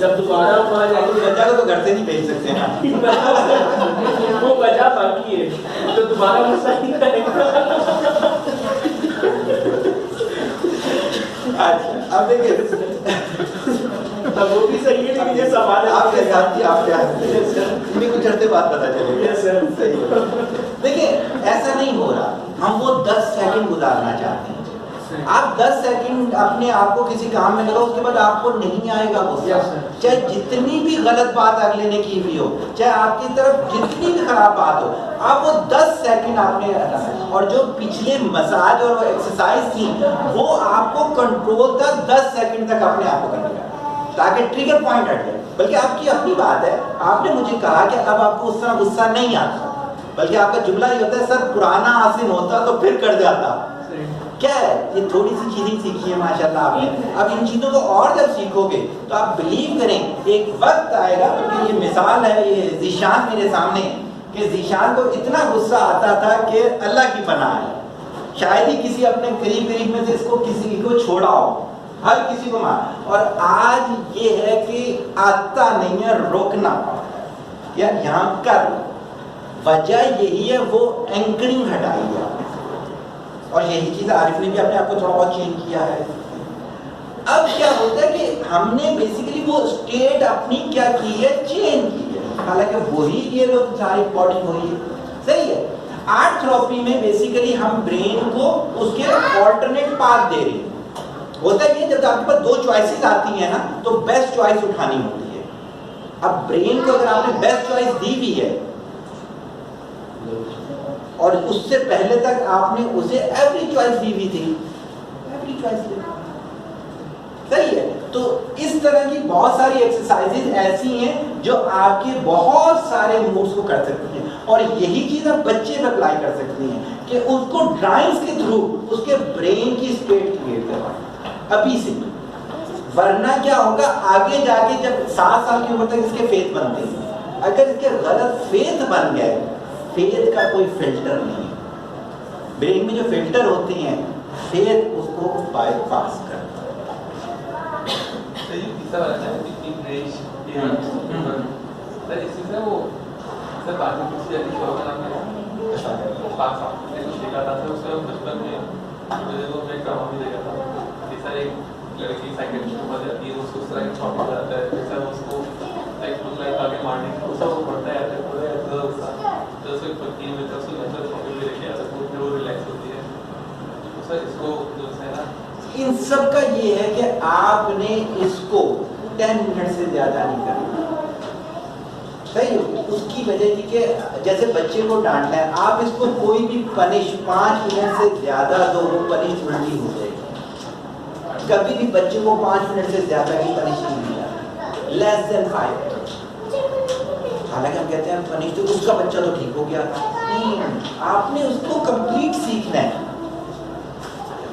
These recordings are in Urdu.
جب دوبارہ ہم آ جائیں گے بچہ کو تو گھر سے نہیں بھیج سکتے نا، وہ بچہ باقی ہے تو دوبارہ غصہ نہیں کرے گا. اچھا اب دیکھیے اب وہ بھی صحیح ہے لیکن یہ سوال ہے آپ کے ساتھ آپ کیا ہمیں کچھ عرصے بعد پتا چلے گا. دیکھیے ایسا نہیں ہو رہا، ہم وہ 10 سیکنڈ گزارنا چاہتے ہیں. آپ 10 سیکنڈ اپنے آپ کو کسی کام میں لگاؤ، اس کے بعد آپ کو نہیں آئے گا غصہ، چاہے جتنی بھی غلط بات اگلے نے کی ہوئی ہو، چاہے آپ کی طرف جتنی بھی خراب بات ہو، آپ وہ 10 سیکنڈ آپ نے ہٹانا. اور جو پچھلے مساج اور ایکسرسائز تھی وہ آپ کو کنٹرول تھا 10 سیکنڈ تک اپنے آپ کو کرنے کا، تاکہ ٹریگر پوائنٹ ہٹ جائے. بلکہ آپ کی اپنی بات ہے، آپ نے مجھے کہا کہ اب آپ کو اس طرح غصہ نہیں آتا، بلکہ آپ کا جملہ یہ ہوتا ہے سر پرانا آسن ہوتا تو پھر کر جاتا. کیا ہے یہ تھوڑی سی چیزیں سیکھی ہیں ماشاءاللہ آپ نے. اب ان چیزوں کو اور جب سیکھو گے تو آپ بلیو کریں ایک وقت آئے گا. کیونکہ یہ مثال ہے، یہ ذیشان میرے سامنے، کہ ذیشان کو اتنا غصہ آتا تھا کہ اللہ کی پناہ ہے، شاید ہی کسی اپنے قریب میں سے اس کو کسی کو چھوڑا ہو، ہر کسی کو مار. اور آج یہ ہے کہ آتا نہیں ہے روکنا یار یہاں کر. وجہ یہی ہے وہ اینکرنگ ہٹائی ہے، اور یہی چیز عارف نے بھی اپنے آپ کو تھوڑا بہت چینج کیا ہے. اب کیا ہوتا ہے کہ ہم نے بیسیکلی وہ اسٹیٹ اپنی کیا کی ہے، چینج کی ہے، حالانکہ وہی یہ لوگ ساری باڈی وہی ہے. صحیح ہے. آرٹ تھراپی میں بیسیکلی ہم برین کو اس کے آلٹرنیٹ پاتھ دے رہے ہیں. ہوتا ہے یہ جب آپ کے پاس 2 چوائسیز آتی ہیں نا تو بیسٹ چوائس اٹھانی ہوتی ہے. اب برین کو اگر آپ نے بیسٹ چوائس دی بھی ہے اور اس سے پہلے تک آپ نے اسے ایوری چوائس دی ہوئی تھی، ایوری چوائس دی. صحیح ہے. تو اس طرح کی بہت ساری ایکسرسائزز ایسی ہیں جو آپ کے بہت سارے موڈس کو کر سکتی ہیں. اور یہی چیز آپ بچے میں اپلائی کر سکتی ہیں کہ اس کو ڈرائنگز کے تھرو اس کے برین کی اسٹیٹ کریٹ کریں ابھی سے. ورنہ کیا ہوگا آگے جا کے جب 7 سال کی عمر تک اس کے فیت بنتے ہیں، اگر اس کے غلط فیت بن گئے، فیت کا کوئی فلٹر نہیں ہے. برین میں جو فلٹر ہوتے ہیں فیت اس کو بائی پاس کرتا ہے. لڑکی سائیکل ہو جاتی ہے، اس کو اس طرح چھوٹا ہو جاتا ہے، جیسا اس کو آگے مارنے کی اس کو پڑتا ہے تو اس کو 3 منٹ اس کو چھوٹے بھی لے کے آتا ہے پھر وہ ریلیکس ہوتی ہے. سر اس کو جو ہے نا ان سب کا یہ ہے کہ آپ نے اس کو 10 منٹ سے زیادہ نہیں کرنا. صحیح. اس کی وجہ یہ کہ جیسے بچے کو ڈانٹنا ہے، آپ اس کو کوئی بھی پنش 5 منٹ سے زیادہ دو وہ پنشمنٹ ہی ہو جائے گی. کبھی بھی بچے کو 5 منٹ سے زیادہ کی پنش نہیں ملا، لیس دین 5. حالانکہ ہم کہتے ہیں پنش تو اس کا بچہ تو ٹھیک ہو گیا تھا. نہیں، آپ نے اس کو کمپلیٹ سیکھنا ہے.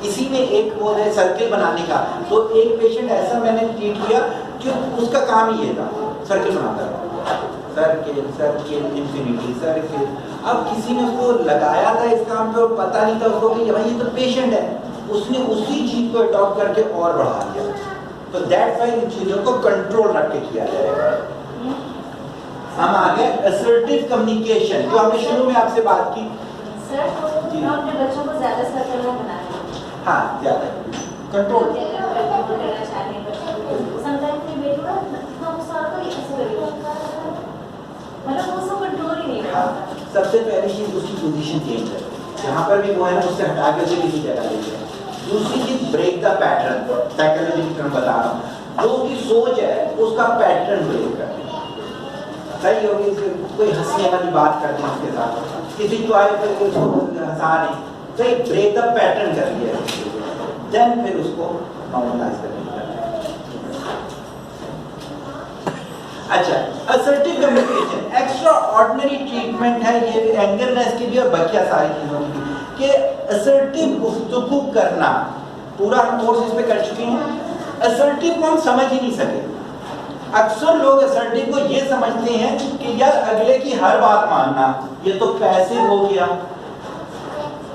اسی میں ایک وہ ہے سرکل بنانے کا. تو ایک پیشنٹ ایسا میں نے ٹریٹ کیا کہ اس کا کام ہی یہ تھا، سرکل بناتا تھا، سرکل سرکل انفینٹی سرکل. اب کسی نے اس کو لگایا تھا اس کام پہ اور پتہ نہیں تھا اس کو کہ بھائی یہ تو پیشنٹ ہے، اس نے اسی چیز کو اڈاپٹ کر کے اور بڑھا دیا. تو دیٹ وائی ان چیزوں کو کنٹرول رکھ کے کیا جائے گا. ہم آگے assertive communication جو ہم نے شروع میں آپ سے بات کی. سر ہم اپنے بچوں کو زیادہ سرکل نہ بنائیں. ہاں زیادہ کنٹرول. سب سے پہلی چیز اس کی پوزیشن چینج ہے، جہاں پر بھی وہ ہے نا اس سے ہٹا کے اسے کسی جگہ لے جائے. دوسری چیز بریک دا پیٹرن. سائیکالوجی کی ٹرم بتا رہا ہوں، جو اس کی سوچ ہے اس کا پیٹرن بریک کریں. صحیح ہوگی کوئی ہنسنے والی بات کرتے ہیں اس کے ساتھ، کسی کو آئے پھر اس کو ہنسا نہیں. صحیح بریک دا پیٹرن کر لیا دین پھر اس کو نارملائز کرنے کا. اچھا assertive communication extra ordinary treatment ہے یہ اینگرنیس کی بھی اور بقیہ ساری چیزوں کی بھی، کہ assertive گفتگو کرنا. پورا ہم کورس اس پہ کر چکے ہیں. assertive کو ہم سمجھ ہی نہیں سکے. اکثر لوگ assertive کو یہ سمجھتے ہیں کہ یار اگلے کی ہر بات ماننا یہ تو پیسو ہو گیا،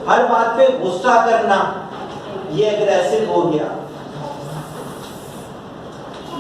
ہر بات پہ غصہ کرنا یہ اگریسو ہو گیا.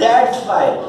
That's why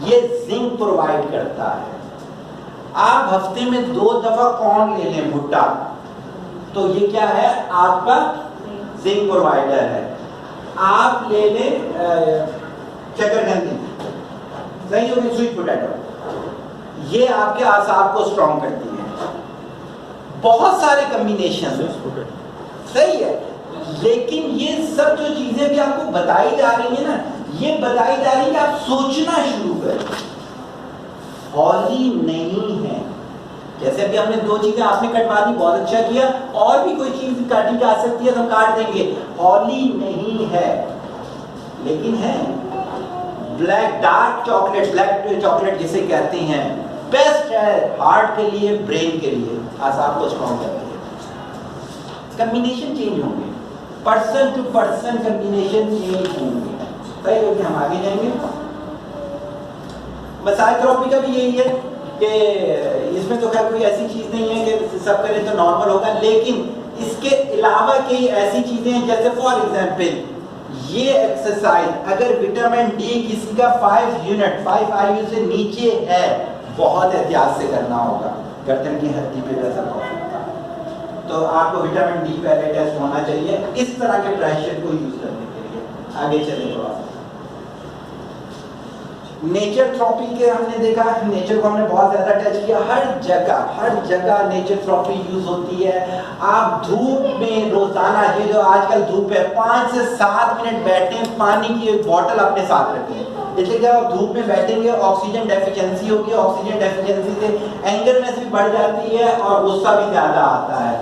یہ زنک پرووائڈ کرتا ہے. آپ ہفتے میں 2 دفعہ کارن لے لیں بھٹا, تو یہ کیا ہے آپ کا زنک پرووائڈر ہے. آپ لے لیں شکرکندی, صحیح ہوگی, سویٹ پوٹیٹو, یہ آپ کے اعصاب کو اسٹرانگ کرتی ہے. بہت سارے کمبینیشن صحیح ہے, لیکن یہ سب جو چیزیں بھی آپ کو بتائی جا رہی ہیں نا, یہ بتائی جا رہی ہے کہ آپ سوچنا شروع کریں. ہولی نہیں ہے, جیسے ابھی ہم نے 2 چیزیں آپ نے کٹوا دی, بہت اچھا کیا, اور بھی کوئی چیز کاٹی جا سکتی ہے تو ہم کاٹ دیں گے. ہولی نہیں ہے, لیکن ہے black dark chocolate, black chocolate جسے کہتے ہیں, بیسٹ ہے ہارٹ کے لیے, برین کے لیے, اعصاب کو اسٹرانگ کرتی ہے. کمبینیشن چینج ہوں گے, person to person combination change ہوں گے. صحیح ہو کہ ہم آگے جائیں گے. مسائل تھراپی کا بھی یہی ہے کہ اس میں تو خیر کوئی ایسی چیز نہیں ہے کہ سب کریں تو نارمل ہوگا, لیکن اس کے علاوہ کئی ایسی چیزیں ہیں جیسے فار ایگزامپل یہ ایکسرسائز, اگر وٹامن ڈی کسی کا 5 یونٹ 5 IU سے نیچے ہے, بہت احتیاط سے کرنا ہوگا, گردن کی ہڈی پہ ویسا ہوتا ہے, تو آپ کو وٹامن ڈی پہلے ٹیسٹ ہونا چاہیے اس طرح کے پریشر کو یوز کرنے کے لیے. آگے چلیں تھوڑا سا. نیچر تھراپی کے ہم نے دیکھا, نیچر کو ہم نے بہت زیادہ ٹچ کیا. ہر جگہ نیچر تھراپی یوز ہوتی ہے. آپ دھوپ میں روزانہ, یہ جو آج کل دھوپ ہے, 5 سے 7 منٹ بیٹھیں, پانی کی ایک بوٹل اپنے ساتھ رکھیں. اس لیے کہ آپ دھوپ میں بیٹھیں گے, آکسیجن ڈیفیشنسی ہوگی, آکسیجن ڈیفیشنسی سے اینگرنس بھی بڑھ جاتی ہے اور غصہ بھی زیادہ آتا ہے.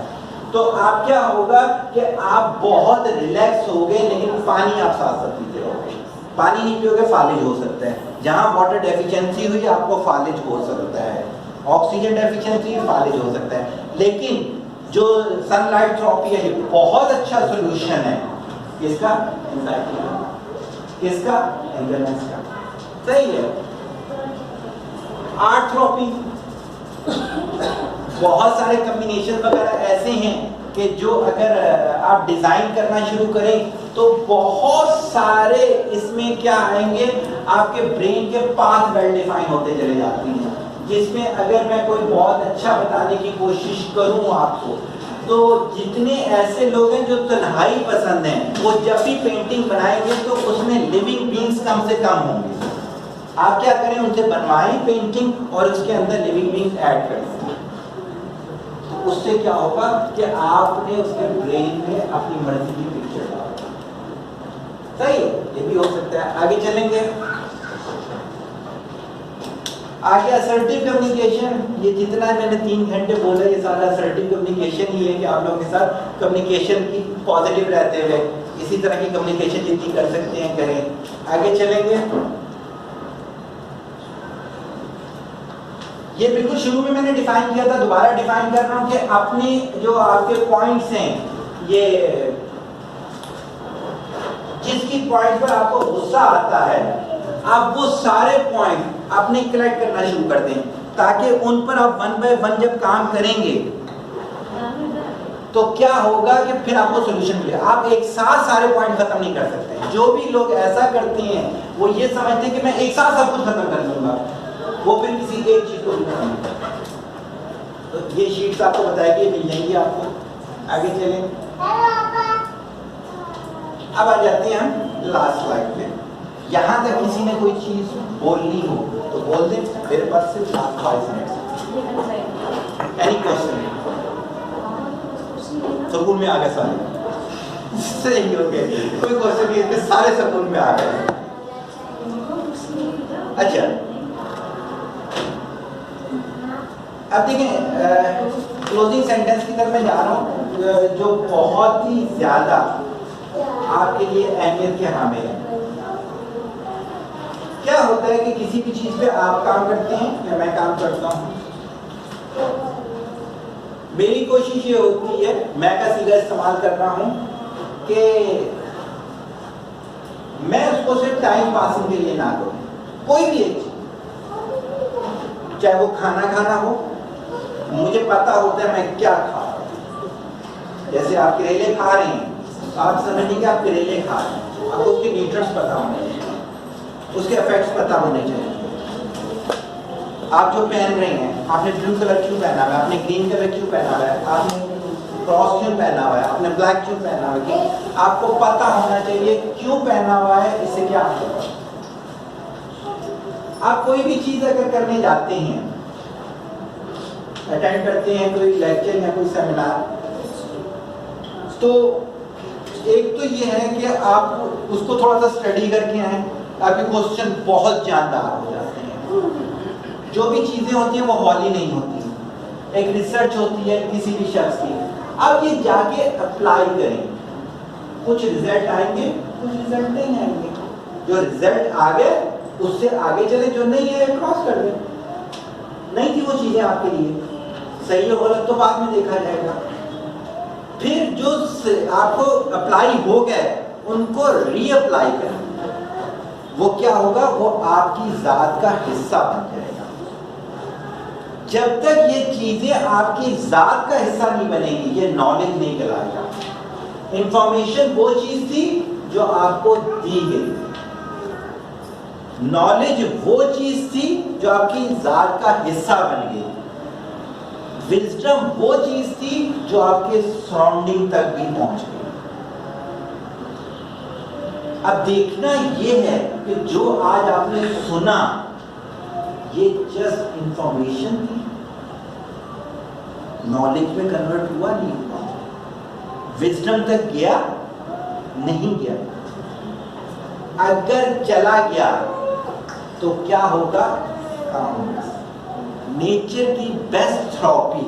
تو آپ کیا ہوگا کہ آپ بہت ریلیکس ہو گئے, لیکن پانی آپ ساتھ ساتھ پیتے رہو گے. پانی نہیں پیو گے فالج ہو سکتا ہے. جہاں واٹر ڈیفیشنسی ہوئی آپ کو فالج ہو سکتا ہے, آکسیجن ڈیفیشنسی فالج ہو سکتا ہے. لیکن جو سن لائٹ تھراپی ہے یہ بہت اچھا سولوشن ہے. کس کا؟ اینزائٹی کا. کس کا؟ اینگرنس کا. صحیح ہے. آرٹ تھراپی, بہت سارے کمبینیشن وغیرہ ایسے ہیں کہ جو اگر آپ ڈیزائن کرنا شروع کریں تو بہت سارے اس میں کیا آئیں گے, آپ کے برین کے پاتھ ویل ڈیفائن ہوتے چلے جاتے ہیں, جس میں اگر میں کوئی بہت اچھا بتانے کی کوشش کروں آپ کو, تو جتنے ایسے لوگ ہیں جو تنہائی پسند ہیں, وہ جب بھی پینٹنگ بنائیں گے تو اس میں لیونگ بینگز کم سے کم ہوں گے. آپ کیا کریں, ان سے بنوائیں پینٹنگ اور اس کے اندر لیونگ بینگز ایڈ کر دیں. اس سے کیا ہوگا کہ آپ نے اس کے برین میں اپنی مرضی کی پکچر ڈالی. صحیح ہے, یہ بھی ہو سکتا ہے. آگے چلیں گے. آگے assertive communication, یہ جتنا میں نے 3 گھنٹے بولا یہ سارا assertive communication ہی ہے کہ آپ لوگوں کے ساتھ کمیونیکیشن کی پازیٹیو رہتے ہوئے اسی طرح کی کمیونیکیشن جتنی کر سکتے ہیں کریں. آگے چلیں گے. یہ بالکل شروع میں نے ڈیفائن کیا تھا, دوبارہ ڈیفائن کر رہا ہوں کہ اپنے جو آپ کے پوائنٹس ہیں, یہ جس کی پوائنٹ پر آپ کو غصہ آتا ہے, آپ وہ سارے پوائنٹ اپنے کلیکٹ کرنا شروع کر دیں, تاکہ ان پر آپ 1 بائی 1 جب کام کریں گے تو کیا ہوگا کہ پھر آپ کو سولوشن ملے. آپ ایک ساتھ سارے پوائنٹ ختم نہیں کر سکتے. جو بھی لوگ ایسا کرتے ہیں وہ یہ سمجھتے ہیں کہ میں ایک ساتھ سب کچھ ختم کر لوں گا, وہ پھر کسی ایک چیز کو بھی ختم نہیں کرتا. تو یہ شیٹس آپ کو بتائے گی, مل جائیں گی آپ کو. آگے چلیں. اب آ جاتے ہیں ہم لاسٹ سلائڈ میں. یہاں تک کسی نے کوئی چیز بولنی ہو تو بول دیں, میرے پاس صرف 5 منٹ. Any question? سکون میں آ گئے سارے؟ صحیح ہو گئے, کوئی کوشچن نہیں, سارے سکون میں آ گئے. اچھا اب دیکھیں, کلوزنگ سینٹینس کی طرف میں جا رہا ہوں جو بہت ہی زیادہ آپ کے لیے اہمیت کے حامل ہے. کیا ہوتا ہے کہ کسی بھی چیز پہ آپ کام کرتے ہیں یا میں کام کرتا ہوں, میری کوشش یہ ہوتی ہے, میں کا سیدھا استعمال کر رہا ہوں کہ میں اس کو صرف ٹائم پاسنگ کے لیے نہ کروں. کوئی بھی ایک چیز, چاہے وہ کھانا ہو, مجھے پتا ہوتا ہے میں کیا کھا رہا ہوں. جیسے آپ کریلے کھا رہے ہیں, آپ سمجھیں کہ آپ کریلے کھا رہے ہیں, آپ کو اس کے نیوٹرنٹس پتا ہونے چاہیے, اس کے افیکٹس پتا ہونے چاہیے. آپ جو پہن رہے ہیں, آپ نے بلو کلر کیوں پہنا ہوا ہے, آپ نے گرین کلر کیوں پہنا ہوا ہے, آپ نے کراس کیوں پہنا ہوا ہے, آپ نے بلیک کیوں پہنا ہوا ہے, آپ کو پتہ ہونا چاہیے کیوں پہنا ہوا ہے, اس سے کیا ہوگا. آپ کوئی بھی چیز اگر کرنے جاتے ہیں, اٹینڈ کرتے ہیں کوئی لیکچر یا کوئی سیمینار, تو ایک تو یہ ہے کہ آپ اس کو تھوڑا سا اسٹڈی کر کے آئیں, آپ کے کوسچن بہت جاندار ہو جاتے ہیں. جو بھی چیزیں ہوتی ہیں وہ ہال ہی نہیں ہوتی, ایک ریسرچ ہوتی ہے کسی بھی شخص کی. اب یہ جا کے اپلائی کریں, کچھ رزلٹ آئیں گے, کچھ رزلٹ نہیں آئیں گے. جو رزلٹ آ گئے اس سے آگے چلے, جو نہیں ہے کراس کر دیں. نہیں تھی وہ چیزیں آپ کے لیے, صحیح ہو غلط تو بعد میں دیکھا جائے گا. پھر جو آپ کو اپلائی ہو گئے ان کو ری اپلائی کریں. وہ کیا ہوگا, وہ آپ کی ذات کا حصہ بن جائے گا. جب تک یہ چیزیں آپ کی ذات کا حصہ نہیں بنے گی, یہ نالج نہیں کہلائے گا. انفارمیشن وہ چیز تھی جو آپ کو دی گئی, نالج وہ چیز تھی جو آپ کی ذات کا حصہ بن گئی, وزڈم وہ چیز تھی جو آپ کے سراؤنڈنگ تک بھی پہنچ گئی. اب دیکھنا یہ ہے کہ جو آج آپ نے سنا یہ جسٹ انفارمیشن تھی, نالج میں کنورٹ ہوا نہیں ہوا, وزڈم تک گیا نہیں گیا. اگر چلا گیا تو کیا ہوگا, کام ہوگا. نیچر کی بیسٹ تھراپی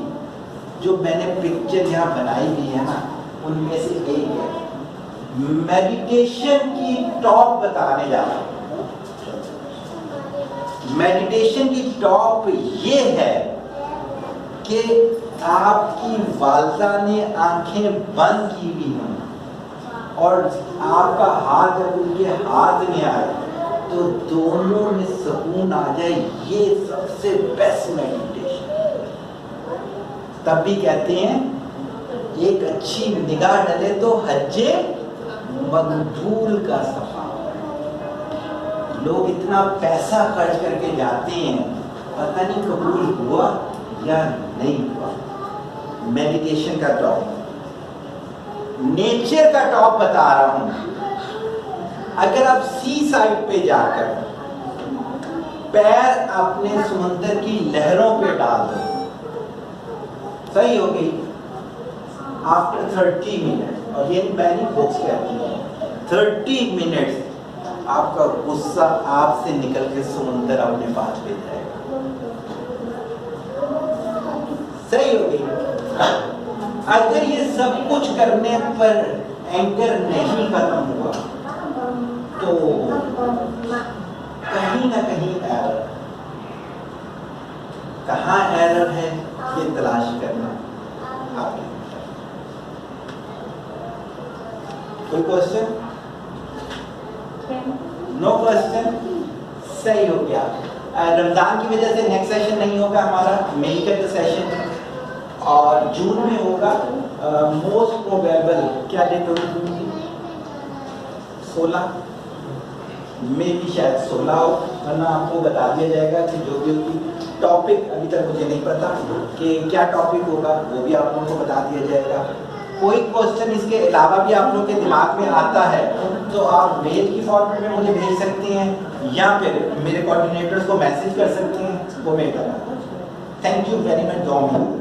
جو میں نے پکچر یہاں بنائی ہوئی ہے نا, ان میں سے ایک ہے میڈیٹیشن کی ٹاپ بتانے جا رہا ہوں. میڈیٹیشن کی ٹاپ یہ ہے کہ آپ کی والدہ نے آنکھیں بند کی ہوئی ہیں اور آپ کا ہاتھ جب ان کے ہاتھ میں آئے تو دونوں میں سکون آ جائے, یہ سب سے بیسٹ میڈیٹیشن. تب بھی کہتے ہیں ایک اچھی نگاہ ڈلے تو حج مقبول کا صفا. لوگ اتنا پیسہ خرچ کر کے جاتے ہیں, پتہ نہیں قبول ہوا یا نہیں ہوا. میڈیٹیشن کا ٹاپ, نیچر کا ٹاپ بتا رہا ہوں. اگر آپ سی سائڈ پہ جا کر پیر اپنے سمندر کی لہروں پہ ڈال دیں, صحیح ہو گئی. آفٹر 30 منٹ, اور یہ میں نہیں بکس کہتی ہوں, 30 منٹس آپ کا غصہ آپ سے نکل کے سمندر اپنے پاس لے جائے گا. صحیح ہو گئی. اگر یہ سب کچھ کرنے پر اینکر نہیں ختم ہوا تو کہیں نہ کہیں ایرر. کہاں ایرر ہے یہ تلاش کرنا آپ کے. کوئی کوشچن؟ نو کوشچن. صحیح ہو گیا. رمضان کی وجہ سے نیکسٹ سیشن نہیں ہوگا ہمارا, میڈیکل کا سیشن ہے, اور جون میں ہوگا. موسٹ پروبیبل کیا ڈیٹ ہوگی جون کی, 16 میں بھی شاید 16 ہو, ورنہ آپ کو بتا دیا جائے گا کہ جو بھی ہوگی. ٹاپک ابھی تک مجھے نہیں پتا کہ کیا ٹاپک ہوگا, وہ بھی آپ لوگوں کو بتا دیا جائے گا. کوئی کوشچن اس کے علاوہ بھی آپ لوگوں کے دماغ میں آتا ہے تو آپ میل کی فارمیٹ میں مجھے بھیج سکتے ہیں, یا پھر میرے کوآرڈینیٹرز کو میسج کر سکتے ہیں, وہ میں کروں. Thank you very much.